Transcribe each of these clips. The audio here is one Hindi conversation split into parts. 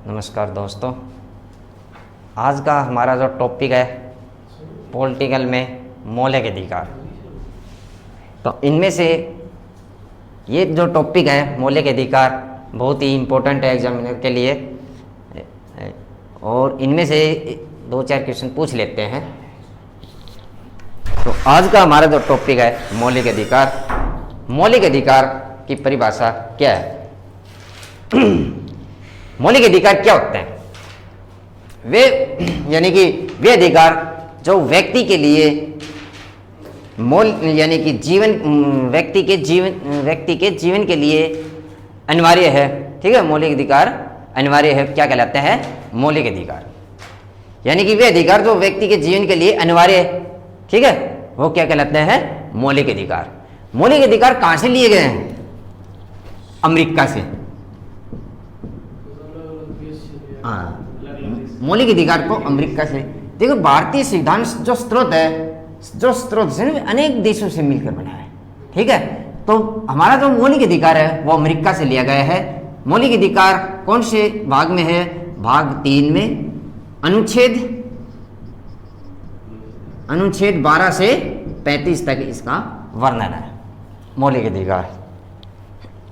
नमस्कार दोस्तों, आज का हमारा जो टॉपिक है पॉलिटिकल में मौलिक अधिकार। तो इनमें से ये जो टॉपिक है मौलिक अधिकार बहुत ही इम्पोर्टेंट है एग्जामिनर के लिए, और इनमें से 2-4 क्वेश्चन पूछ लेते हैं। तो आज का हमारा जो टॉपिक है मौलिक अधिकार, मौलिक अधिकार की परिभाषा क्या है? मौलिक अधिकार क्या होते हैं? वे यानी कि वे अधिकार जो व्यक्ति के लिए यानी कि व्यक्ति के जीवन के लिए अनिवार्य है। ठीक है, मौलिक अधिकार अनिवार्य है, क्या कहलाते हैं? मौलिक अधिकार। यानी कि वे अधिकार जो व्यक्ति के जीवन के लिए अनिवार्य है, ठीक है, वो क्या कहलाते हैं? मौलिक अधिकार। मौलिक अधिकार कहां से लिए गए हैं? अमेरिका से। हाँ, मौलिक अधिकार को अमेरिका से। देखो, भारतीय संविधान जो स्रोत है अनेक देशों से मिलकर बना है। ठीक है, तो हमारा जो मौलिक अधिकार है वो अमेरिका से लिया गया है। मौलिक अधिकार कौन से भाग में है? भाग 3 में अनुच्छेद 12 से 35 तक इसका वर्णन है। मौलिक अधिकार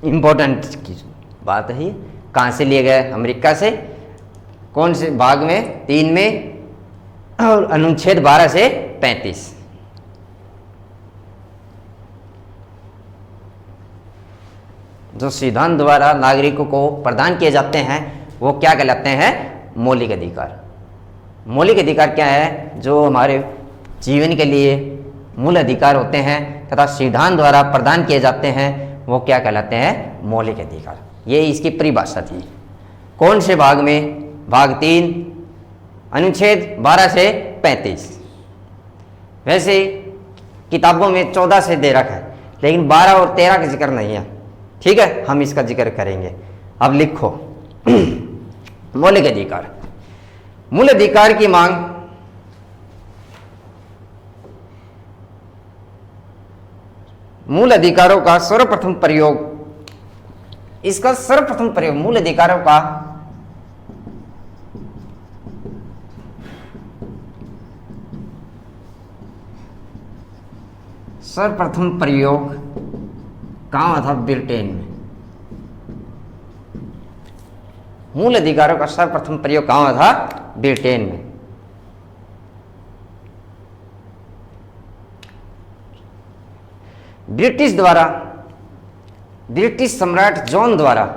इंपॉर्टेंट की बात है। कहाँ से लिए गए? अमेरिका से। कौन से भाग में? 3 में, और अनुच्छेद 12 से 35। जो संविधान द्वारा नागरिकों को प्रदान किए जाते हैं वो क्या कहलाते हैं? मौलिक अधिकार। मौलिक अधिकार क्या है? जो हमारे जीवन के लिए मूल अधिकार होते हैं तथा संविधान द्वारा प्रदान किए जाते हैं वो क्या कहलाते हैं? मौलिक अधिकार। ये इसकी परिभाषा थी। कौन से भाग में? भाग 3 अनुच्छेद 12 से 35। वैसे किताबों में 14 से दे रखा है, लेकिन 12 और 13 का जिक्र नहीं है। ठीक है, हम इसका जिक्र करेंगे। अब लिखो मौलिक अधिकार। मूल अधिकार की मांग मूल अधिकारों का सर्वप्रथम प्रयोग, इसका सर्वप्रथम प्रयोग मूल अधिकारों का सर्वप्रथम प्रयोग कहाँ हुआ था? ब्रिटेन में। मूल अधिकारों का सर्वप्रथम प्रयोग कहाँ हुआ था? ब्रिटेन में। ब्रिटिश सम्राट जॉन द्वारा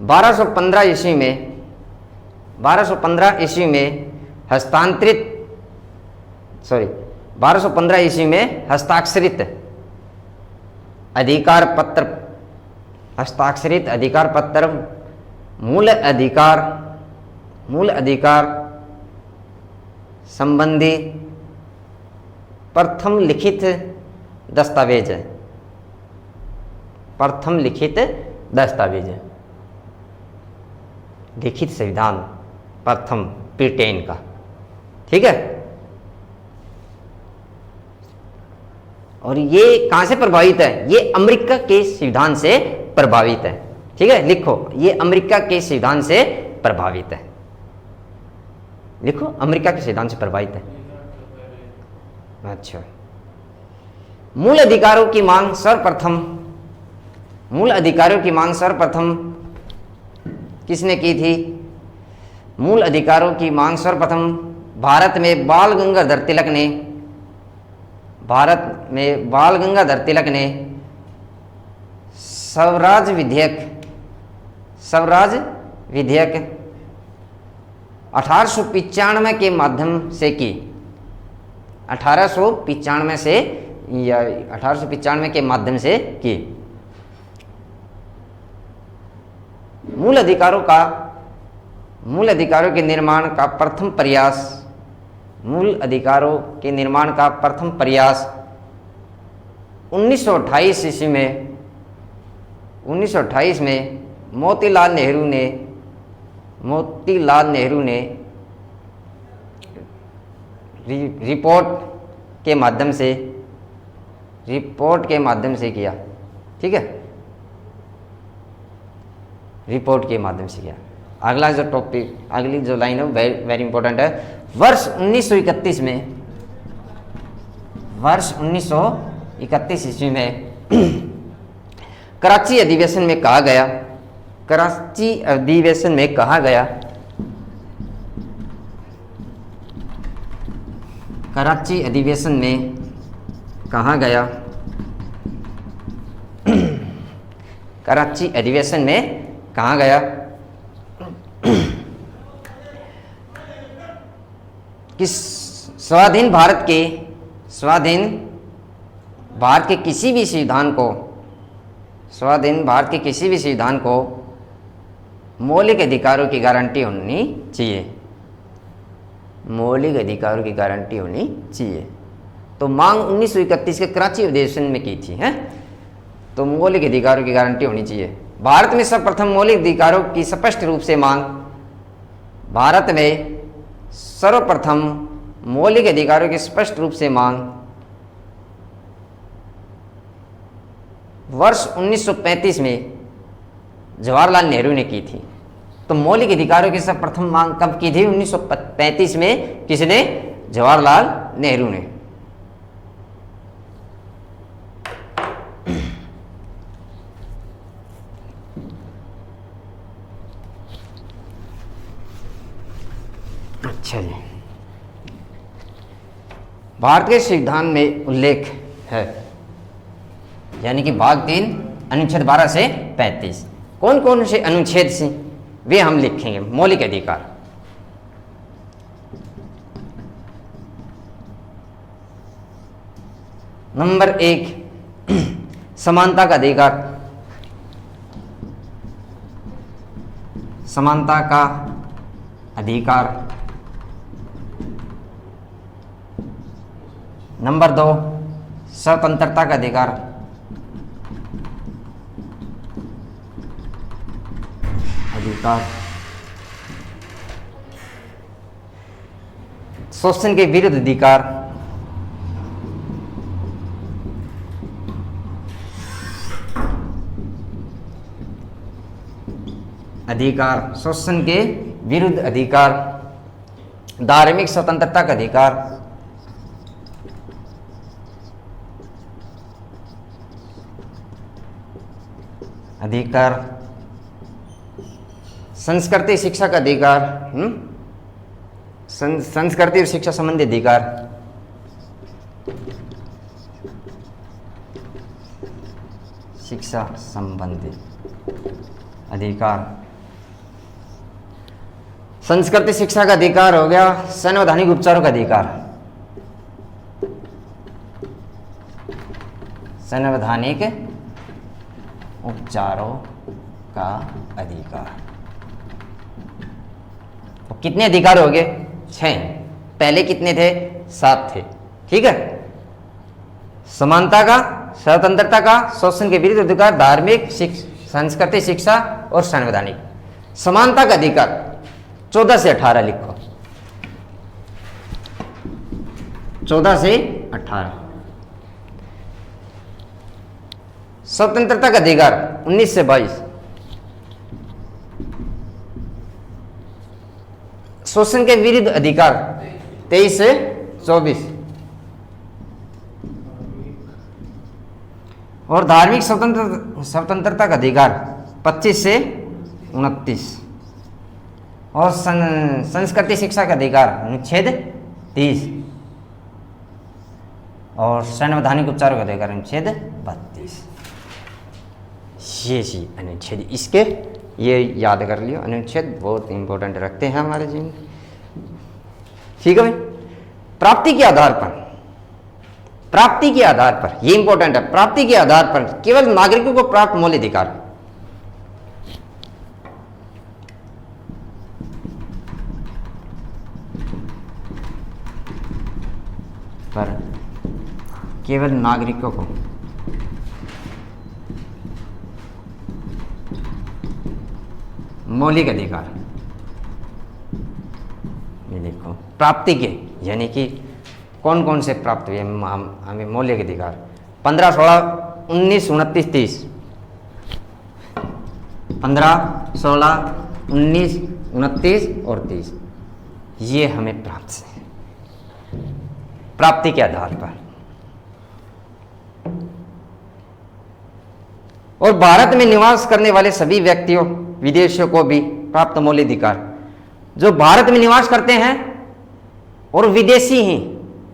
1215 ईस्वी में हस्ताक्षरित अधिकार पत्र मूल अधिकार संबंधी प्रथम लिखित दस्तावेज है। लिखित संविधान प्रथम ब्रिटेन का। ठीक है, और ये कहां से प्रभावित है? ये अमेरिका के संविधान से प्रभावित है। ठीक है, लिखो, ये अमेरिका के संविधान से प्रभावित है। लिखो, अमेरिका के संविधान से प्रभावित है। अच्छा, मूल अधिकारों की मांग सर्वप्रथम किसने की थी? मूल अधिकारों की मांग सर्वप्रथम भारत में बाल गंगाधर तिलक ने स्वराज विधेयक 1895 के माध्यम से की। 1895 के माध्यम से की। मूल अधिकारों के निर्माण का प्रथम प्रयास 1928 में मोतीलाल नेहरू ने रिपोर्ट के माध्यम से रिपोर्ट के माध्यम से किया, ठीक है, रिपोर्ट के माध्यम से किया। अगला जो टॉपिक, अगली जो लाइन है वेरी इंपॉर्टेंट है। वर्ष 1931 में, वर्ष 1931 ईस्वी में कराची अधिवेशन में कहा गया, कराची अधिवेशन में कहा गया, कराची अधिवेशन में कहा गया, कराची अधिवेशन में कहा गया कि स्वाधीन भारत के किसी भी संविधान को, स्वाधीन भारत के किसी भी संविधान को मौलिक अधिकारों की गारंटी होनी चाहिए, मौलिक अधिकारों की गारंटी होनी चाहिए। तो मांग 1931 के कराची अधिवेशन में की थी, हैं, तो मौलिक अधिकारों की गारंटी होनी चाहिए। भारत में सर्वप्रथम मौलिक अधिकारों की स्पष्ट रूप से मांग, भारत में सर्वप्रथम मौलिक अधिकारों की स्पष्ट रूप से मांग वर्ष 1935 में जवाहरलाल नेहरू ने की थी। तो मौलिक अधिकारों की सर्वप्रथम मांग कब की थी? 1935 में। किसने? जवाहरलाल नेहरू ने। अच्छा जी, भारतीय संविधान में उल्लेख है, यानी कि भाग 3 अनुच्छेद 12 से 35 कौन कौन से अनुच्छेद से वे हम लिखेंगे। मौलिक अधिकार, नंबर 1 समानता का अधिकार, समानता का अधिकार। नंबर 2 स्वतंत्रता का अधिकार, अधिकार। शोषण के विरुद्ध अधिकार, अधिकार, शोषण के विरुद्ध अधिकार। धार्मिक स्वतंत्रता का अधिकार, अधिकार। संस्कृति शिक्षा का अधिकार, संस्कृति और शिक्षा संबंधी अधिकार। शिक्षा संबंधी अधिकार। संस्कृति शिक्षा का अधिकार हो गया। संवैधानिक उपचारों का अधिकार, संवैधानिक उपचारों का अधिकार। तो कितने अधिकार हो गए? 6। पहले कितने थे? 7 थे, ठीक है। समानता का, स्वतंत्रता का, शोषण के विरुद्ध अधिकार, धार्मिक, संस्कृति शिक्षा और संवैधानिक। समानता का अधिकार 14 से 18 लिखो, 14 से 18। स्वतंत्रता का अधिकार 19 से 22। शोषण के विरुद्ध अधिकार 23 से 24। और धार्मिक स्वतंत्रता का अधिकार 25 से 29। और संस्कृति शिक्षा का अधिकार अनुच्छेद 30। और संवैधानिक उपचारों का अधिकार अनुच्छेद 32। ये जी अनुच्छेद, इसके ये याद कर लियो, अनुच्छेद बहुत इंपॉर्टेंट रखते हैं हमारे जीवन। ठीक है भाई। प्राप्ति के आधार पर, प्राप्ति के आधार पर, ये इंपॉर्टेंट है, प्राप्ति के आधार पर केवल नागरिकों को प्राप्त मौलिक अधिकार पर, केवल नागरिकों को मौलिक अधिकार, ये देखो प्राप्ति के, यानी कि कौन कौन से प्राप्त हुए हमें मौलिक अधिकार। 15, 16, 19, 29, 30। 15, 16, 19, 29 और 30 ये हमें प्राप्त है, प्राप्ति के आधार पर। और भारत में निवास करने वाले सभी व्यक्तियों विदेशियों को भी प्राप्त मौलिक अधिकार। जो भारत में निवास करते हैं और विदेशी हैं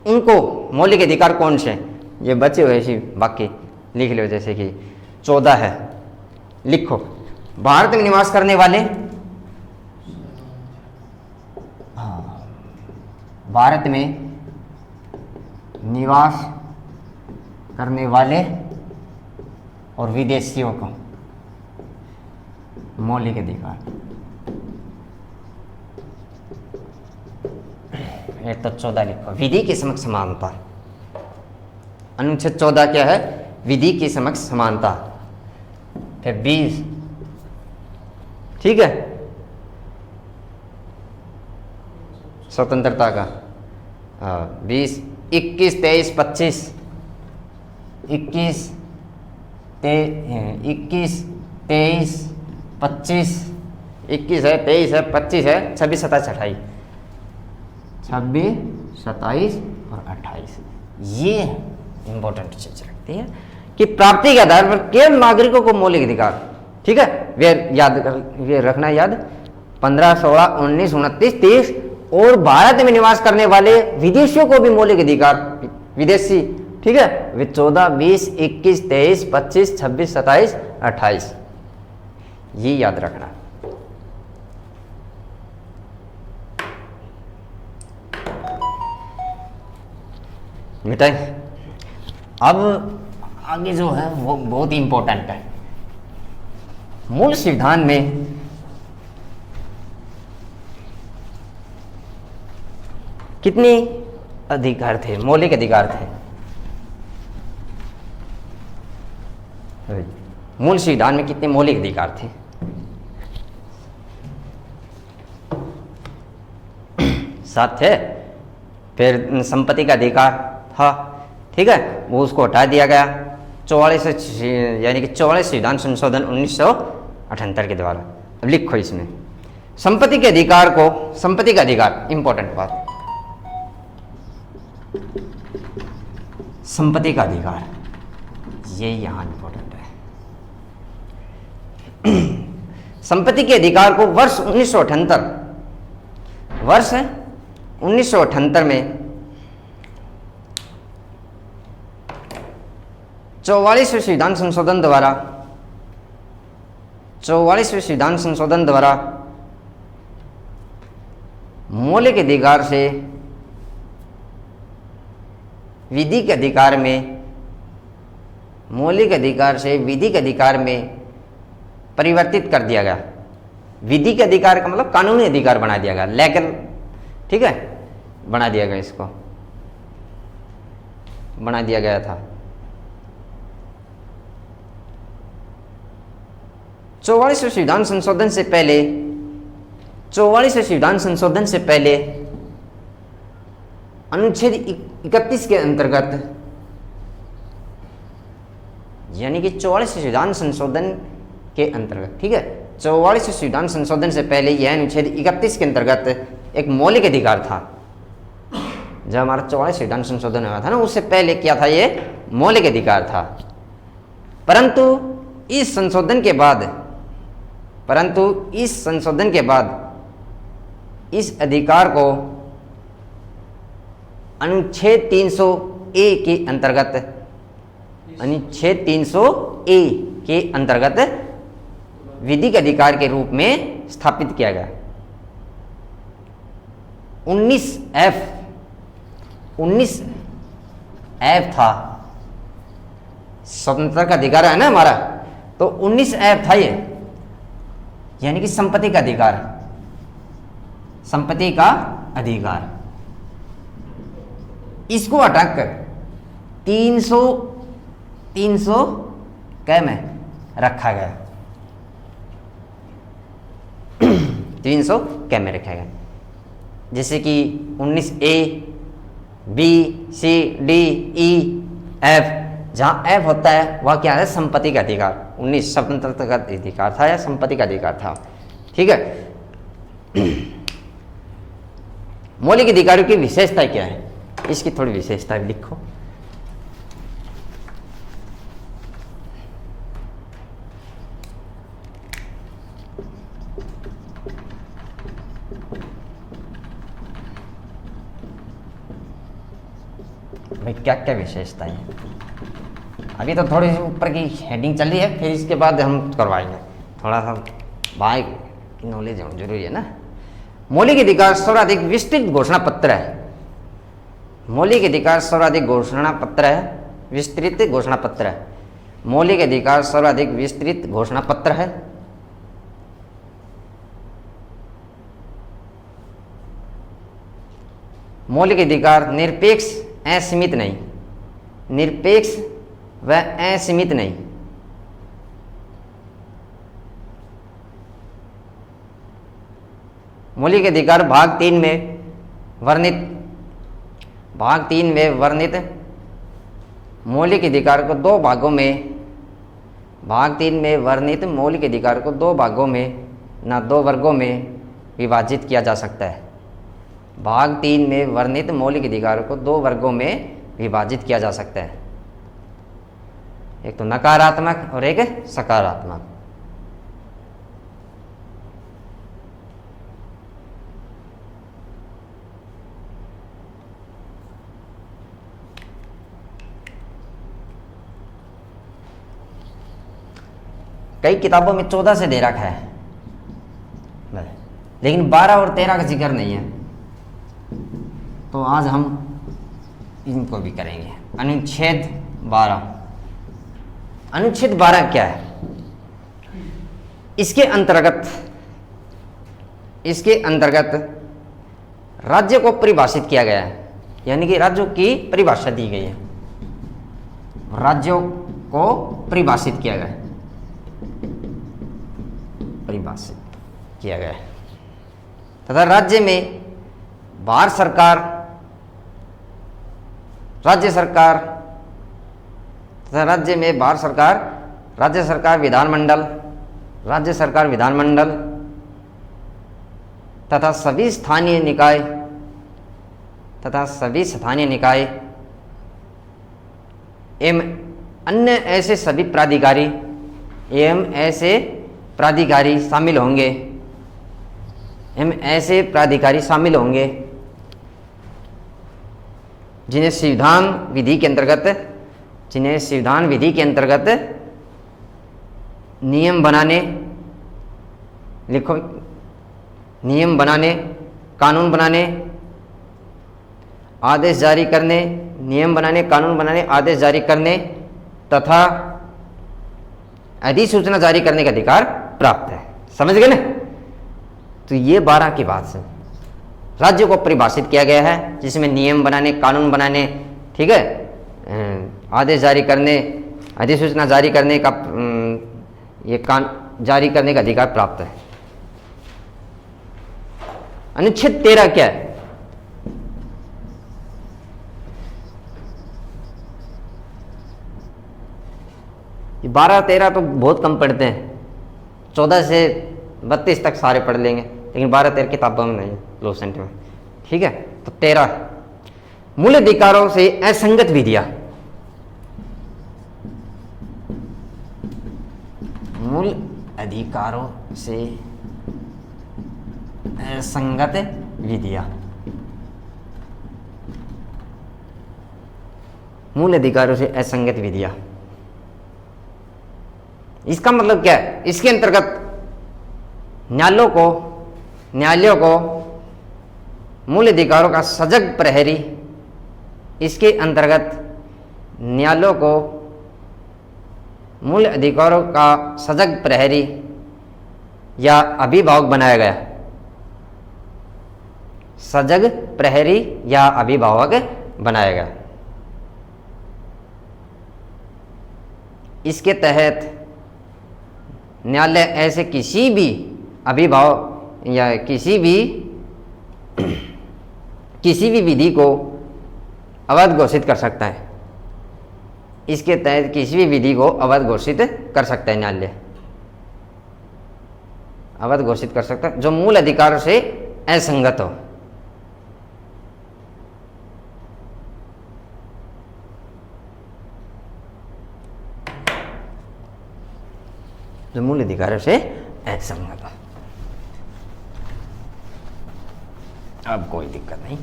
उनको मौलिक अधिकार कौन से हैं? ये बचे हुए ऐसी वाक्य लिख लो, जैसे कि 14 है, लिखो। भारत में निवास करने वाले, भारत में निवास करने वाले और विदेशियों को मौलिक अधिकार। ये तो 14 लिखो। विधि के समक्ष समानता, अनुच्छेद 14 क्या है? विधि के समक्ष समानता। फिर 20, ठीक है, स्वतंत्रता का 20, 21, 23, 25, 21, 23, 25, 21 है, 23 है, 25 है, 26, 27, 28, 26, 27 और 28। ये इंपॉर्टेंट चीज रखती है कि प्राप्ति के आधार पर केवल नागरिकों को मौलिक अधिकार, ठीक है, वे रखना याद। 15, 16, 19, 29, 30 और भारत में निवास करने वाले विदेशियों को भी मौलिक अधिकार, विदेशी, ठीक है, वे 14, 20, 21, 23, 25, 26, 27, 28 ये याद रखना। बेटा अब आगे जो है वो बहुत ही इंपॉर्टेंट है। मूल संविधान में कितने अधिकार थे, मौलिक अधिकार थे? मूल संविधान में कितने मौलिक अधिकार थे? 7 थे। फिर संपत्ति का अधिकार था, ठीक है, वो उसको हटा दिया गया 44 यानी कि 44 संविधान संशोधन 1978 के द्वारा। अब लिखो इसमें संपत्ति के अधिकार को, संपत्ति का अधिकार इंपॉर्टेंट बात, संपत्ति का अधिकार ये यहां इंपॉर्टेंट है। संपत्ति के अधिकार को वर्ष 1978 में 44वें संविधान संशोधन द्वारा मौलिक अधिकार से विधिक अधिकार में, मौलिक अधिकार से विधिक अधिकार में परिवर्तित कर दिया गया। विधिक अधिकार का मतलब कानूनी अधिकार बना दिया गया, लीगल, ठीक है, बना दिया गया, इसको बना दिया गया था। 44वें संविधान संशोधन से पहले, 44वें संविधान संशोधन से पहले अनुच्छेद 31 के अंतर्गत, यानी कि 44वें संविधान संशोधन के अंतर्गत, ठीक है, 44वें संविधान संशोधन से पहले यह अनुच्छेद 31 के अंतर्गत एक मौलिक अधिकार था। जब हमारा 44वें संविधान संशोधन हुआ था ना, उससे पहले क्या था? ये मौलिक अधिकार था। परंतु इस संशोधन के बाद इस अधिकार को अनुच्छेद 300A के अंतर्गत, अनुच्छेद 300A के अंतर्गत विधिक अधिकार के रूप में स्थापित किया गया। 19F था, स्वतंत्रता का अधिकार है ना हमारा, तो 19F था ये, यानी कि संपत्ति का अधिकार, संपत्ति का अधिकार। इसको हटाकर 300 कै में रखा गया, 300 कै में रखा गया। जैसे कि 19A, B, C, D, E, F जहाँ एफ होता है वह क्या है, संपत्ति का अधिकार। 19 स्वतंत्रता का अधिकार था या संपत्ति का अधिकार था। ठीक है। मौलिक अधिकारों की विशेषता क्या है, इसकी थोड़ी विशेषता भी लिखो। भाई क्या क्या विशेषता है, अभी तो थोड़ी सी ऊपर की हेडिंग चल रही है, फिर इसके बाद हम करवाएंगे। थोड़ा सा भाई की नॉलेज जरूरी है ना। मौलिक अधिकार सर्वाधिक विस्तृत घोषणा पत्र है। मौलिक अधिकार सर्वाधिक घोषणा पत्र है, विस्तृत घोषणा पत्र है। मौलिक अधिकार सर्वाधिक विस्तृत घोषणा पत्र है। मौलिक अधिकार निरपेक्ष असीमित नहीं, निरपेक्ष व असीमित नहीं। मौलिक अधिकार भाग 3 में वर्णित मौलिक अधिकार को दो भागों में, भाग 3 में वर्णित मौलिक अधिकार को दो भागों में ना दो वर्गों में विभाजित किया जा सकता है। भाग 3 में वर्णित मौलिक अधिकार को दो वर्गों में विभाजित किया जा सकता है, एक तो नकारात्मक और एक सकारात्मक। कई किताबों में 14 से दे रखा है, लेकिन 12 और 13 का जिक्र नहीं है, तो आज हम इनको भी करेंगे। अनुच्छेद 12। अनुच्छेद 12 क्या है? इसके अंतर्गत राज्य को परिभाषित किया गया है, यानी कि राज्यों की परिभाषा दी गई है। राज्यों को परिभाषित किया गया है, परिभाषित किया गया है तथा राज्य में भारत सरकार, राज्य सरकार तथा राज्य में भारत सरकार, राज्य सरकार विधानमंडल, राज्य सरकार विधानमंडल तथा सभी स्थानीय निकाय एवं अन्य ऐसे सभी प्राधिकारी शामिल होंगे जिन्हें संविधान विधि के अंतर्गत नियम बनाने, लिखो, नियम बनाने, कानून बनाने, आदेश जारी करने, नियम बनाने, कानून बनाने, आदेश जारी करने तथा अधिसूचना जारी करने का अधिकार प्राप्त है। समझ गए ना? तो ये 12 की बात से राज्यों को परिभाषित किया गया है, जिसमें नियम बनाने, कानून बनाने, ठीक है, आदेश जारी करने, अधिसूचना जारी करने का जारी करने का अधिकार प्राप्त है। अनुच्छेद 13 क्या है? ये 12-13 तो बहुत कम पढ़ते हैं, 14 से 32 तक सारे पढ़ लेंगे, लेकिन 12-13 किताबों में नहीं, लो सेंट में। ठीक है, तो 13 मूल अधिकारों से असंगत विधियां। मूल अधिकारों से असंगत विधियां। मूल अधिकारों से असंगत विधियां, इसका मतलब क्या है? इसके अंतर्गत न्यायालयों को मूल अधिकारों का सजग प्रहरी, इसके अंतर्गत न्यायालयों को मूल अधिकारों का सजग प्रहरी या अभिभावक बनाया गया। सजग प्रहरी या अभिभावक बनाया गया। इसके तहत न्यायालय ऐसे किसी भी अभिभावक या किसी भी विधि को अवैध घोषित कर सकता है। इसके तहत किसी भी विधि को अवैध घोषित कर सकता है न्यायालय, अवैध घोषित कर सकता है जो मूल अधिकारों से असंगत हो। जो मूल अधिकारों से असंगत हो। अब कोई दिक्कत नहीं।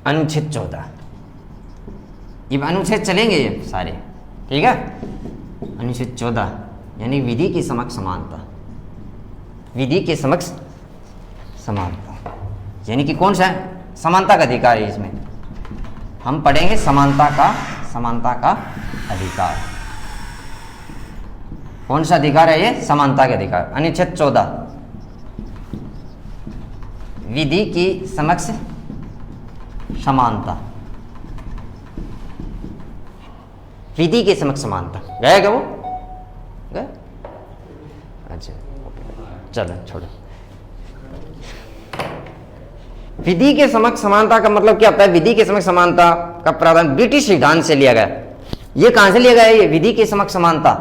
अनुच्छेद 14, ये अनुच्छेद चलेंगे ये सारे, ठीक है। अनुच्छेद 14 यानी विधि की समक्ष समानता, विधि के समक्ष समानता यानी कि कौन सा है? समानता का अधिकार है। इसमें हम पढ़ेंगे समानता का अधिकार। कौन सा अधिकार है ये? समानता का अधिकार। अनुच्छेद 14 विधि की समक्ष समानता, विधि के समक्ष समानता। गया क्या वो? गया? अच्छा चलो छोड़ो। विधि के समक्ष समानता का मतलब क्या होता है? विधि के समक्ष समानता का प्रावधान ब्रिटिश संविधान से लिया गया। ये कहां से लिया गया है? ये विधि के समक्ष समानता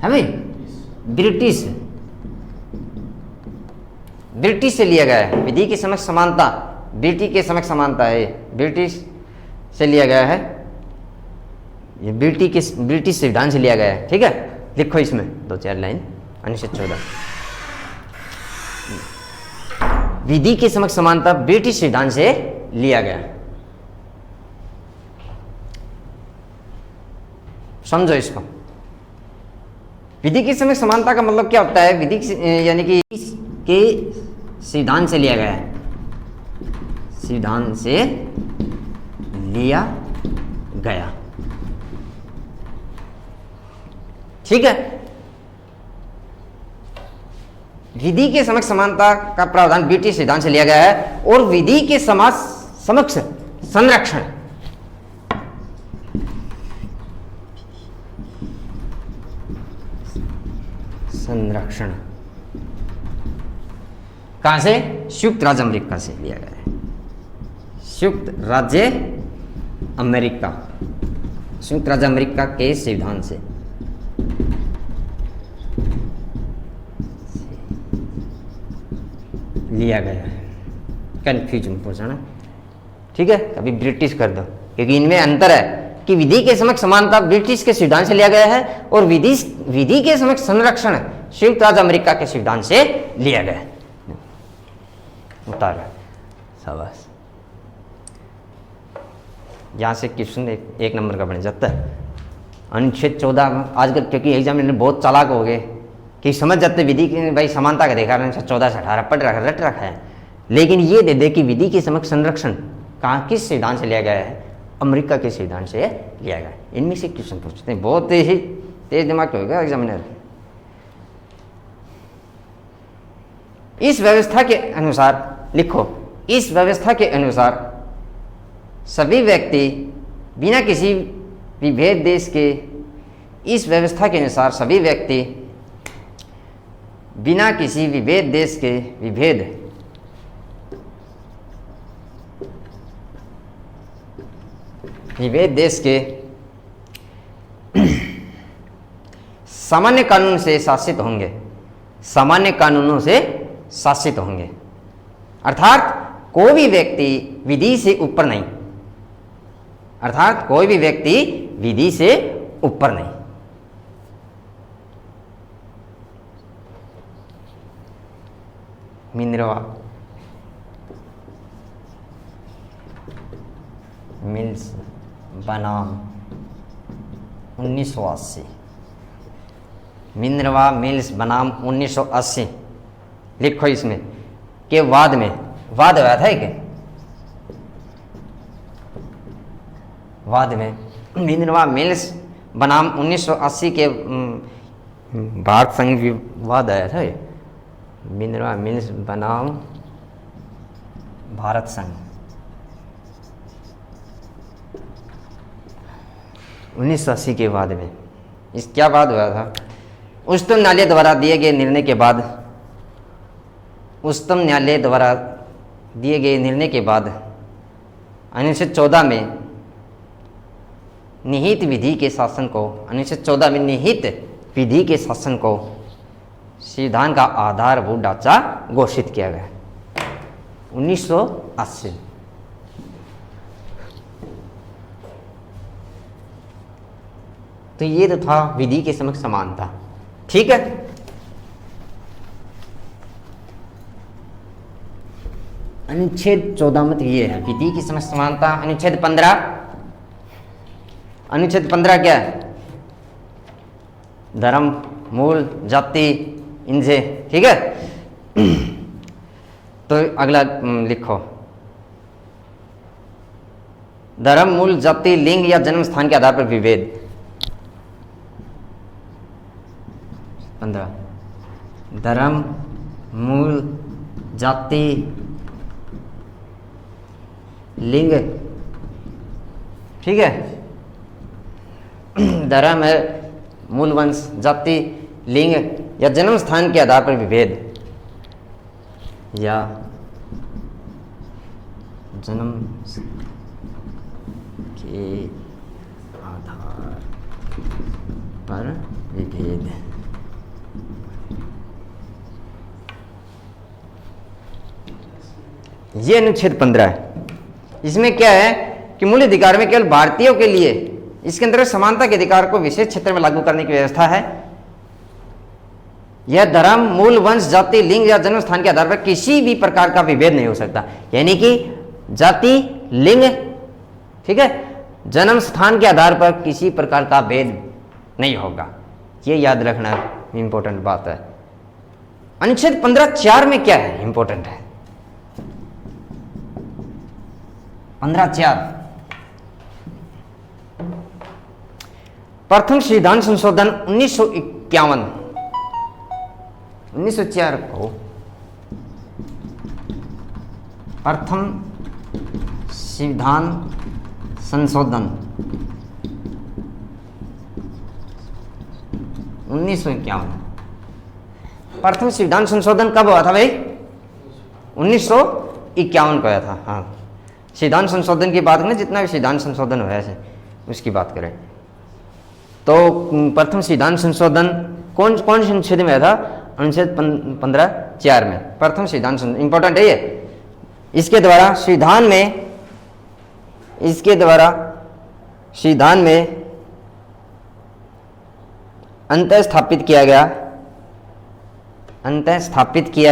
है भाई ब्रिटिश से लिया गया है। विधि के समक्ष समानता ब्रिटिश के समक्ष समानता है, ब्रिटिश से लिया गया है। ये ब्रिटिश संविधान से लिया गया है, ठीक है। लिखो इसमें 2-4 लाइन। अनुच्छेद 14 विधि के समक्ष समानता ब्रिटिश संविधान से लिया गया। समझो इसको। विधि के समक्ष समानता का मतलब क्या होता है? विधि यानी कि के संविधान से लिया गया है, संविधान से लिया गया, ठीक है। विधि के समक्ष समानता का प्रावधान ब्रिटिश संविधान से लिया गया है और विधि के समक्ष संरक्षण कहां से? संयुक्त राज्य अमेरिका से लिया गया है। संयुक्त राज्य अमेरिका के संविधान से लिया गया है। कंफ्यूज मत पहुंचाना, ठीक है। कभी ब्रिटिश कर दो, क्योंकि इनमें अंतर है कि विधि के समक्ष समानता ब्रिटिश के संविधान से लिया गया है और विधि के समक्ष संरक्षण संयुक्त राज्य अमेरिका के संविधान से लिया गया है। उतार शाबाश। यहाँ से क्वेश्चन एक नंबर का बन जाता है। अनुच्छेद 14 में आजकल क्योंकि एग्जामिनर बहुत चालाक हो गए कि समझ जाते विधि की भाई समानता का अधिकार अनुच्छेद 14 से 18 पढ़ रखा है, लेकिन ये दे कि विधि के समक्ष संरक्षण कहाँ किस संविधान से लिया गया है? अमेरिका के संविधान से लिया गया है। इनमें से क्वेश्चन पूछते हैं, बहुत ही तेज दिमाग का होगा एग्जामिनर। इस व्यवस्था के अनुसार लिखो, इस व्यवस्था के अनुसार सभी व्यक्ति बिना किसी विभेद देश के, इस व्यवस्था के अनुसार सभी व्यक्ति बिना किसी विभेद देश के विभेद देश के सामान्य कानून से शासित होंगे, सामान्य कानूनों से शासित होंगे। अर्थात कोई भी व्यक्ति विधि से ऊपर नहीं, अर्थात कोई भी व्यक्ति विधि से ऊपर नहीं। मिनर्वा मिल्स बनाम 1980, मिनर्वा मिल्स बनाम 1980 लिखो इसमें के वाद हुआ था क्या? वाद में मिनर्वा मिल्स बनाम 1980 के भारत संघ विवाद आया था। मिनर्वा मिल्स बनाम भारत संघ 1980 के बाद में इस क्या वाद हुआ था? उच्चतम न्यायालय द्वारा दिए गए निर्णय के बाद, उच्चतम न्यायालय द्वारा दिए गए निर्णय के बाद अनुच्छेद 14 में निहित विधि के शासन को, अनुच्छेद 14 में निहित विधि के शासन को संविधान का आधारभूत ढांचा घोषित किया गया 1980। तो ये तो था विधि के समक्ष समानता। ठीक है, अनुच्छेद 14 में तो ये है विधि की समक्ष समानता। अनुच्छेद 15, अनुच्छेद 15 क्या है? धर्म, मूल, जाति, इनसे। ठीक है, तो अगला लिखो, धर्म, मूल, जाति, लिंग या जन्म स्थान के आधार पर विभेद। 15, धर्म, मूल, जाति, लिंग। ठीक है, धर्म है, मूल वंश, जाति, लिंग या जन्म स्थान के आधार पर विभेद, या जन्म के आधार पर विभेद। ये अनुच्छेद 15 है। इसमें क्या है कि मूल अधिकार में केवल भारतीयों के लिए इसके अंतर्गत समानता के अधिकार को विशेष क्षेत्र में लागू करने की व्यवस्था है। यह धर्म, मूल, वंश, जाति, लिंग या जन्म स्थान के आधार पर किसी भी प्रकार का विभेद नहीं हो सकता। यानी कि जाति, लिंग, ठीक है, जन्म स्थान के आधार पर किसी प्रकार का भेद नहीं होगा। ये याद रखना इंपॉर्टेंट बात है। अनुच्छेद 15(4) में क्या है इंपॉर्टेंट है? 15(4) प्रथम संविधान संशोधन 1951, 1904 को प्रथम संविधान संशोधन 1951। प्रथम संविधान संशोधन कब हुआ था भाई? 1951 को आया था। हाँ, संविधान संशोधन की बात करें, जितना भी संविधान संशोधन हुआ है उसकी बात करें तो प्रथम संविधान संशोधन कौन से अनुच्छेद में आया था? अनुच्छेद 15(4) में प्रथम संविधान संशोधन। इंपॉर्टेंट है ये। इसके द्वारा संविधान में अंतः स्थापित किया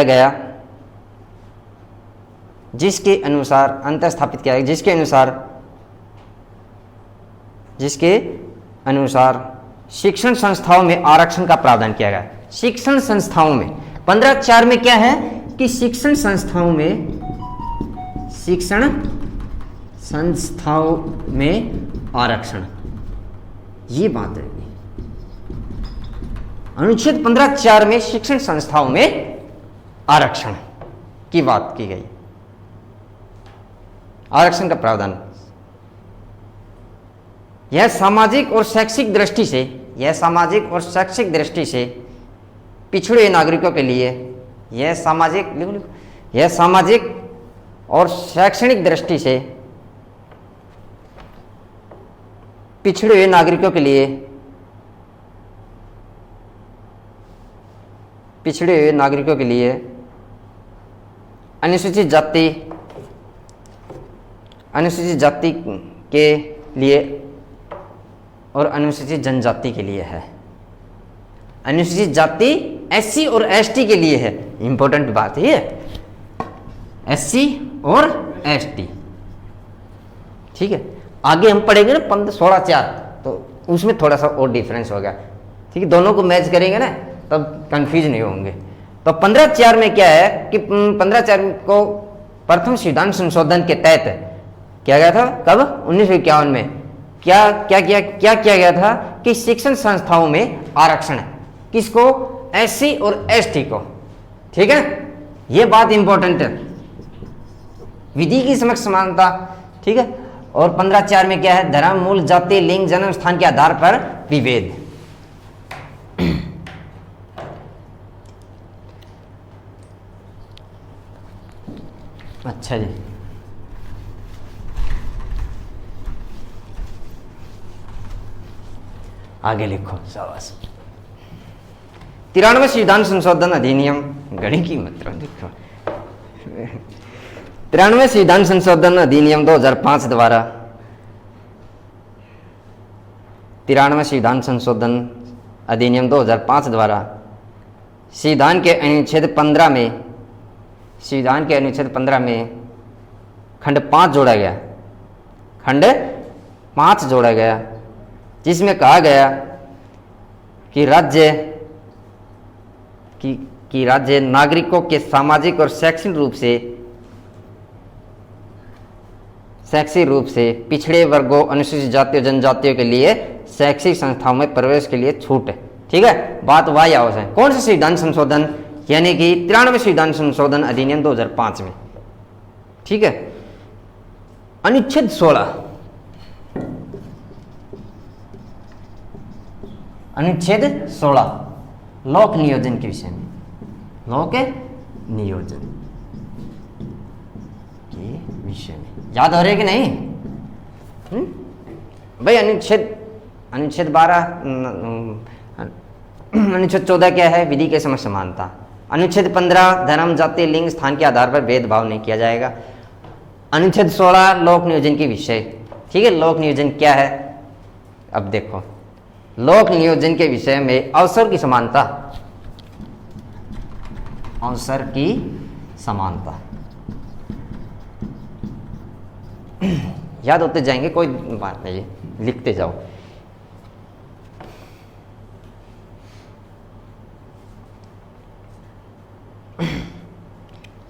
गया जिसके अनुसार शिक्षण संस्थाओं में आरक्षण का प्रावधान किया गया। शिक्षण संस्थाओं में 15(4) में क्या है कि शिक्षण संस्थाओं में आरक्षण, ये बात है। अनुच्छेद 15(4) में शिक्षण संस्थाओं में आरक्षण की बात की गई। आरक्षण का प्रावधान यह सामाजिक और शैक्षिक दृष्टि से पिछड़े नागरिकों के लिए, यह सामाजिक और शैक्षणिक दृष्टि से पिछड़े हुए नागरिकों के लिए अनुसूचित जाति के लिए और अनुसूचित जनजाति के लिए है। अनुसूचित जाति SC और ST के लिए है। इंपॉर्टेंट बात है ये, SC और ST। ठीक है, आगे हम पढ़ेंगे ना 16(4), तो उसमें थोड़ा सा और डिफरेंस होगा। ठीक है, दोनों को मैच करेंगे ना तब कंफ्यूज नहीं होंगे। तो 15(4) में क्या है कि 15(4) को प्रथम संविधान संशोधन के तहत किया गया था। कब? 1951 में। क्या किया गया था कि शिक्षण संस्थाओं में आरक्षण, किसको? SC और ST को। ठीक है, यह बात इंपॉर्टेंट है। विधि की समक्ष समानता। ठीक है, और 15(4) में क्या है? धर्म, मूल, जाति, लिंग, जन्म स्थान के आधार पर विभेद। अच्छा जी, आगे लिखो शाबाश। 93वें संविधान संशोधन अधिनियम, गणित की मात्रा लिखो। 93वें संविधान संशोधन अधिनियम 2005 द्वारा 93वें संविधान संशोधन अधिनियम 2005 द्वारा संविधान के अनुच्छेद 15 में, संविधान के अनुच्छेद 15 में खंड 5 जोड़ा गया, खंड 5 जोड़ा गया, जिसमें कहा गया कि राज्य नागरिकों के सामाजिक और शैक्षणिक रूप से पिछड़े वर्गों, अनुसूचित जातियों, जनजातियों के लिए शैक्षिक संस्थाओं में प्रवेश के लिए छूट है। ठीक है, बात वाई हाउस है। कौन सा संविधान संशोधन? यानी कि 93वें संविधान संशोधन अधिनियम 2005 में। ठीक है, अनुच्छेद 16, अनुच्छेद 16 लोक नियोजन के विषय में, लोक नियोजन के विषय में याद हो रहे कि नहीं? भाई अनुच्छेद 12, अनुच्छेद 14 क्या है? विधि के समझ समानता। अनुच्छेद 15 धर्म, जाति, लिंग, स्थान के आधार पर भेदभाव नहीं किया जाएगा। अनुच्छेद 16 लोक नियोजन के विषय। ठीक है, लोक नियोजन क्या है? अब देखो, लोक नियोजन के विषय में अवसर की समानता, अवसर की समानता याद होते जाएंगे, कोई बात नहीं, लिखते जाओ।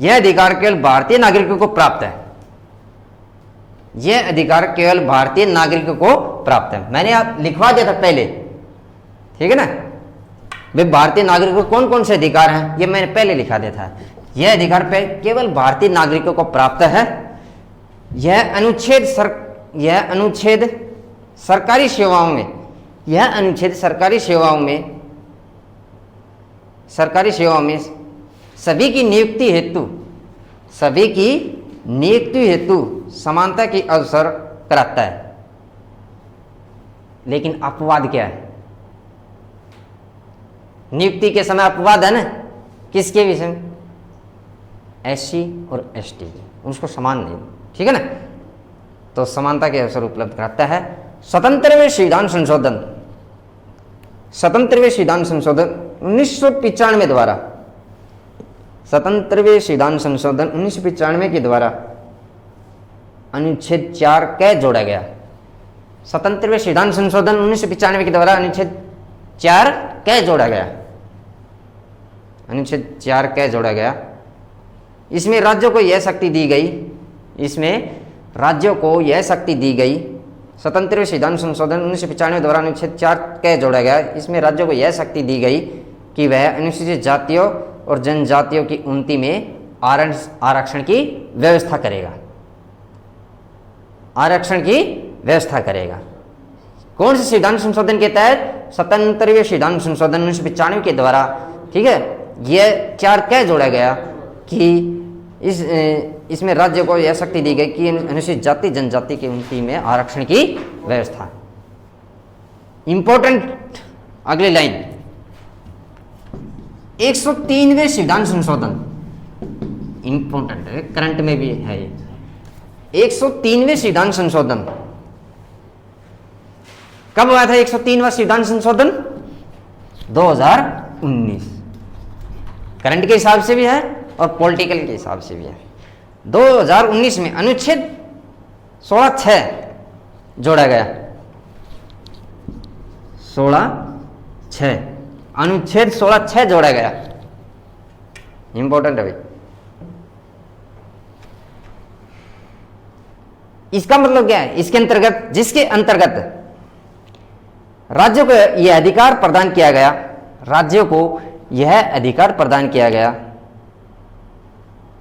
यह अधिकार केवल भारतीय नागरिकों को प्राप्त है, यह अधिकार केवल भारतीय नागरिकों को प्राप्त है। मैंने आप लिखवा दिया था पहले, ठीक है ना? वे भारतीय नागरिकों को कौन कौन से अधिकार हैं, ये मैंने पहले लिखा दिया था। यह अधिकार पे केवल भारतीय नागरिकों को प्राप्त है। यह अनुच्छेद सरकारी सेवाओं में, यह अनुच्छेद सरकारी सेवाओं में सभी की नियुक्ति हेतु समानता की अवसर कराता है। लेकिन अपवाद क्या है? नियुक्ति के समय अपवाद है ना, किसके विषय में? एससी और एसटी, उसको समान नहीं, ठीक है ना? तो समानता के अवसर उपलब्ध कराता है। स्वतंत्रवें संविधान संशोधन 1995 द्वारा, स्वतंत्रवें संविधान संशोधन 1995 के द्वारा अनुच्छेद 4 कै जोड़ा गया। स्वतंत्रवें संविधान संशोधन 1995 के द्वारा अनुच्छेद 4 कै जोड़ा गया, अनुच्छेद 4 कै जोड़ा गया। इसमें राज्यों को यह शक्ति दी गई, स्वतंत्रवें संविधान संशोधन 1995 द्वारा अनुच्छेद 4 कै जोड़ा गया। इसमें राज्यों को यह शक्ति दी गई कि वह अनुसूचित जातियों और जनजातियों की उन्नति में आरक्षण की व्यवस्था करेगा, आरक्षण की व्यवस्था करेगा। कौन से संविधान संशोधन के तहत? स्वतंत्रवें संविधान संशोधन 1995 के द्वारा, ठीक है। यह 4 कै जोड़ा गया कि इसमें राज्य को यह शक्ति दी गई कि अनुसूचित जाति जनजाति की उन्नति में आरक्षण की व्यवस्था। इंपॉर्टेंट अगली लाइन, 103वें संविधान संशोधन, इंपॉर्टेंट है, करंट में भी है। 103वें संविधान संशोधन कब हुआ था? 103वां संविधान संशोधन 2019, करंट के हिसाब से भी है और पॉलिटिकल के हिसाब से भी है। 2019 में अनुच्छेद 16(6) जोड़ा गया, 16(6), अनुच्छेद 16(6) जोड़ा गया। इंपॉर्टेंट है भाई। इसका मतलब क्या है? इसके अंतर्गत, जिसके अंतर्गत राज्यों को यह अधिकार प्रदान किया गया, राज्यों को यह अधिकार प्रदान किया गया,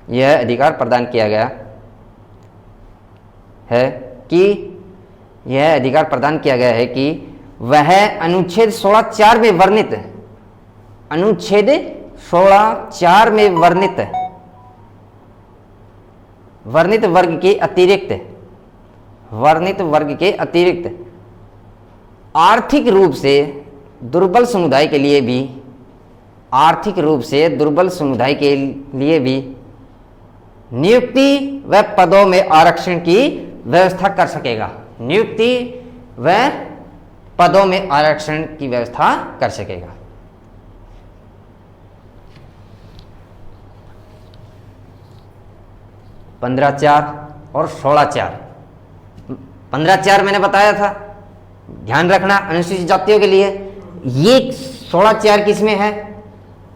यह अधिकार प्रदान किया गया है कि यह अधिकार प्रदान किया गया है कि वह अनुच्छेद 16(4) में वर्णित, अनुच्छेद 16(4) में वर्णित वर्ग के अतिरिक्त, वर्णित वर्ग के अतिरिक्त आर्थिक रूप से दुर्बल समुदाय के लिए भी, आर्थिक रूप से दुर्बल समुदाय के लिए भी नियुक्ति व पदों में आरक्षण की व्यवस्था कर सकेगा। नियुक्ति व पदों में आरक्षण की व्यवस्था कर सकेगा। पंद्रह चार और 16(4). 15(4) मैंने बताया था, ध्यान रखना अनुसूचित जातियों के लिए। ये 16(4) किसमें है?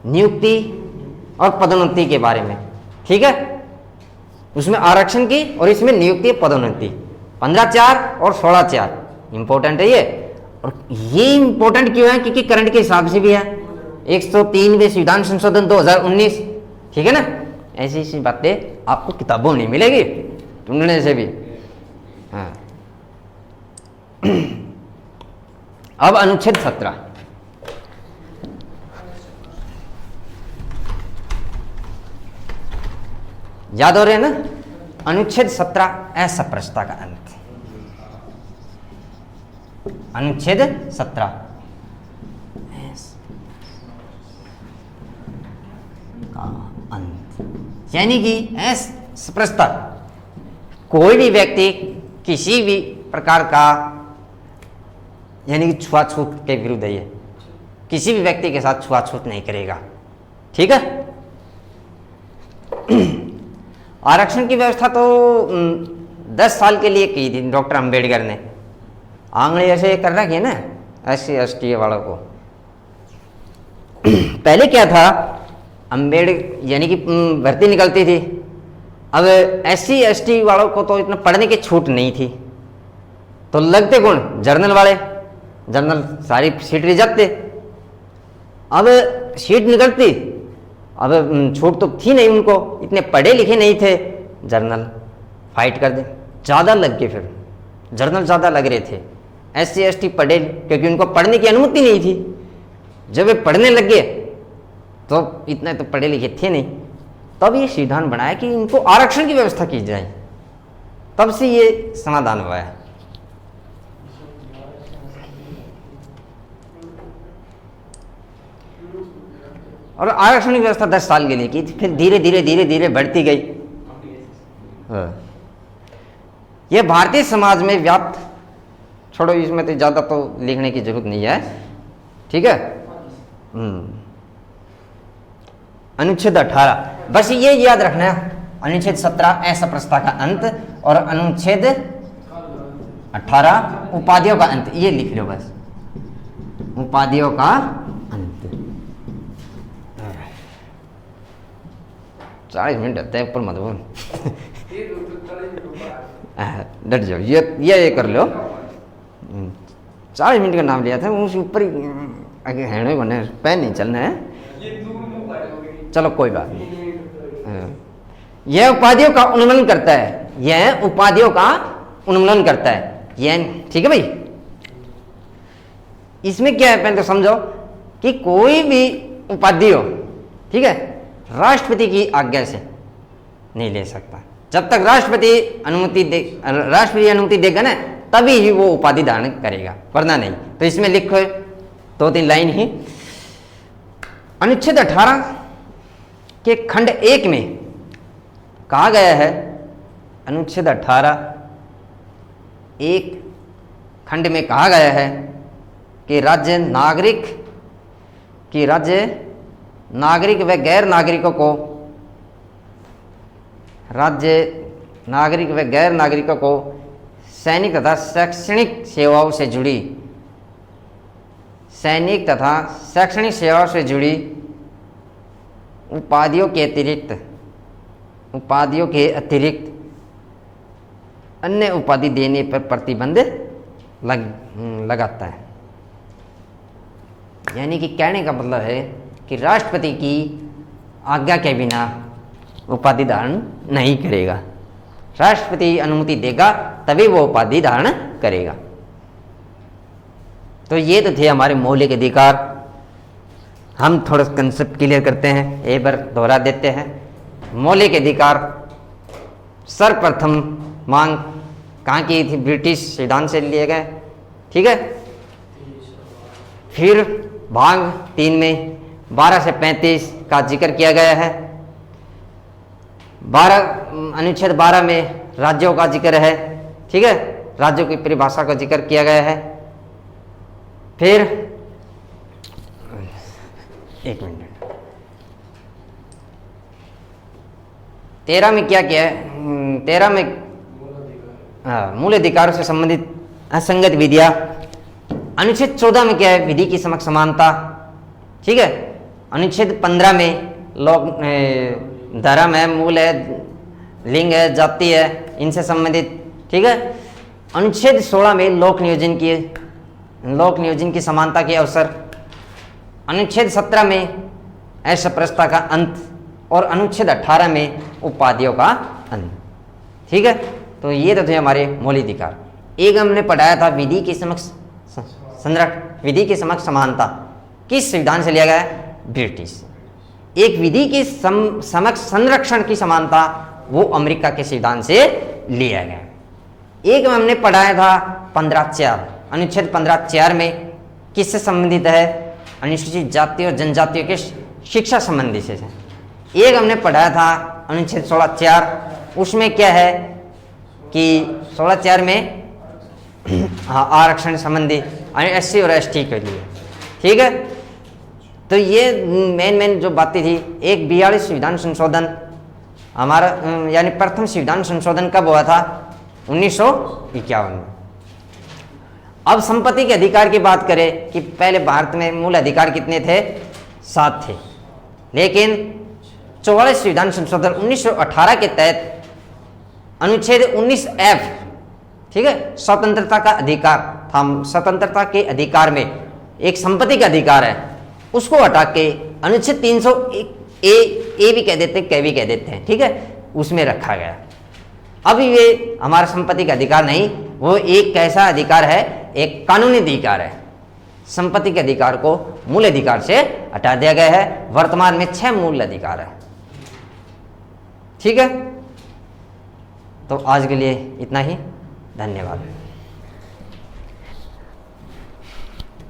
नियुक्ति और पदोन्नति के बारे में, ठीक है। उसमें आरक्षण की और इसमें नियुक्ति पदोन्नति। 15(4) और 16(4) इंपॉर्टेंट है ये। और ये इंपॉर्टेंट क्यों है? क्योंकि करंट के हिसाब से भी है। 103वें संविधान संशोधन 2019, ठीक है ना। ऐसी ऐसी बातें आपको किताबों में नहीं मिलेगी ढूंढने से भी। हाँ। अब अनुच्छेद 17। याद हो रहे हैं ना? अनुच्छेद 17 असमप्रसता का अंत। अनुच्छेद 17 का अंत, यानी कि असमप्रसता, कोई भी व्यक्ति किसी भी प्रकार का, यानी कि छुआछूत के विरुद्ध है ये, किसी भी व्यक्ति के साथ छुआछूत नहीं करेगा, ठीक है। आरक्षण की व्यवस्था तो 10 साल के लिए की थी डॉक्टर अंबेडकर ने। आंगले ऐसे कर रखी है ना SC/ST वालों को। पहले क्या था, अंबेडकर यानी कि भर्ती निकलती थी। अब SC/ST वालों को तो इतना पढ़ने की छूट नहीं थी, तो लगते कौन? जर्नल वाले। जर्नल सारी सीट रिजर्व थे। अब सीट निकलती, अब छूट तो थी नहीं उनको, इतने पढ़े लिखे नहीं थे। जर्नल फाइट कर दे, ज़्यादा लग गए, फिर जर्नल ज़्यादा लग रहे थे। SC/ST पढ़े, क्योंकि उनको पढ़ने की अनुमति नहीं थी। जब वे पढ़ने लग गए तो इतने तो पढ़े लिखे थे नहीं, तब ये सिद्धांत बनाया कि इनको आरक्षण की व्यवस्था की जाए। तब से ये समाधान हुआ है। और आरक्षण की व्यवस्था 10 साल के लिए की थी, फिर धीरे धीरे धीरे धीरे बढ़ती गई। यह भारतीय समाज में व्याप्त, छोड़ो इसमें तो ज़्यादा तो लिखने की जरूरत नहीं है, ठीक है। अनुच्छेद 18, बस ये याद रखना है। अनुच्छेद 17 असमप्रसता का अंत और अनुच्छेद 18 उपाधियों का अंत, ये लिख लो बस, उपाधियों का अंत। 40 मिनट रहते हैं ऊपर मत बोल। डट जाओ, ये कर लो। 40 मिनट का नाम लिया था, उसके ऊपर ही आगे हैंड बने, पैन नहीं चलना है। चलो कोई बात नहीं। यह उपाधियों का उन्मूलन करता है, यह उपाधियों का उन्मूलन करता है, यह, ठीक है भाई। इसमें क्या है, पहले तो समझो कि कोई भी उपाधि हो, ठीक है, राष्ट्रपति की आज्ञा से नहीं ले सकता। जब तक राष्ट्रपति अनुमति देगा ना, तभी ही वो उपाधि धारण करेगा, वरना नहीं। तो इसमें लिखो 2-3 लाइन ही। अनुच्छेद 18 के खंड 1 में कहा गया है, अनुच्छेद 18 1 खंड में कहा गया है कि राज्य नागरिक व गैर नागरिकों को, राज्य नागरिक व गैर नागरिकों को सैनिक तथा शैक्षणिक सेवाओं से जुड़ी, सैनिक तथा शैक्षणिक सेवाओं से जुड़ी उपाधियों के अतिरिक्त अन्य उपाधि देने पर प्रतिबंध लगाता है। यानी कि कहने का मतलब है कि राष्ट्रपति की आज्ञा के बिना उपाधि धारण नहीं करेगा, राष्ट्रपति अनुमति देगा तभी वो उपाधि धारण करेगा। तो ये तो थे हमारे मौलिक अधिकार। हम थोड़ा कंसेप्ट क्लियर करते हैं, एक बार दोहरा देते हैं। मौलिक अधिकार सर्वप्रथम मांग कहाँ की थी? ब्रिटिश सिद्धांत से लिए गए, ठीक है। फिर भाग 3 में 12 से 35 का जिक्र किया गया है। अनुच्छेद 12 में राज्यों का जिक्र है, ठीक है, राज्यों की परिभाषा का जिक्र किया गया है। फिर एक मिनट, 13 में क्या किया है? 13 में मूल अधिकारों से संबंधित असंगत विधियां। अनुच्छेद 14 में क्या है? विधि की समक्ष समानता, ठीक है। अनुच्छेद 15 में लोक धर्म है, मूल है, लिंग है, जाति है, इनसे संबंधित, ठीक है। अनुच्छेद 16 में लोक नियोजन की समानता के अवसर। अनुच्छेद 17 में असप्रस्ता का अंत और अनुच्छेद 18 में उपाधियों का अंत, ठीक है। तो ये तो थे हमारे मौलिक अधिकार। एक हमने पढ़ाया था विधि के समक्ष समानता, किस संविधान से लिया गया है? ब्रिटिश। एक विधि के समक्ष संरक्षण की समानता, वो अमेरिका के संविधान से लिया गया। एक हमने पढ़ाया था 15(4), अनुच्छेद 15(4) में किससे संबंधित है? अनुसूचित जाति और जनजातियों के शिक्षा संबंधी से। एक हमने पढ़ाया था अनुच्छेद 16(4), उसमें क्या है कि 16(4) में आरक्षण संबंधी SC और ST के लिए, ठीक है। तो ये मेन जो बातें थी। एक 42 संविधान संशोधन हमारा, यानी प्रथम संविधान संशोधन कब हुआ था? 1951 में। अब संपत्ति के अधिकार की बात करें कि पहले भारत में मूल अधिकार कितने थे? 7 थे, लेकिन 44 संविधान संशोधन 1918 के तहत अनुच्छेद 19F, ठीक है, स्वतंत्रता का अधिकार था। स्वतंत्रता के अधिकार में एक संपत्ति का अधिकार है, उसको हटा के अनुच्छेद 300 ए भी कह देते हैं, क भी कह देते हैं, ठीक है, उसमें रखा गया। अब ये हमारा संपत्ति का अधिकार नहीं, वो एक कैसा अधिकार है? एक कानूनी अधिकार है। संपत्ति के अधिकार को मूल अधिकार से हटा दिया गया है। वर्तमान में 6 मूल अधिकार है, ठीक है। तो आज के लिए इतना ही, धन्यवाद।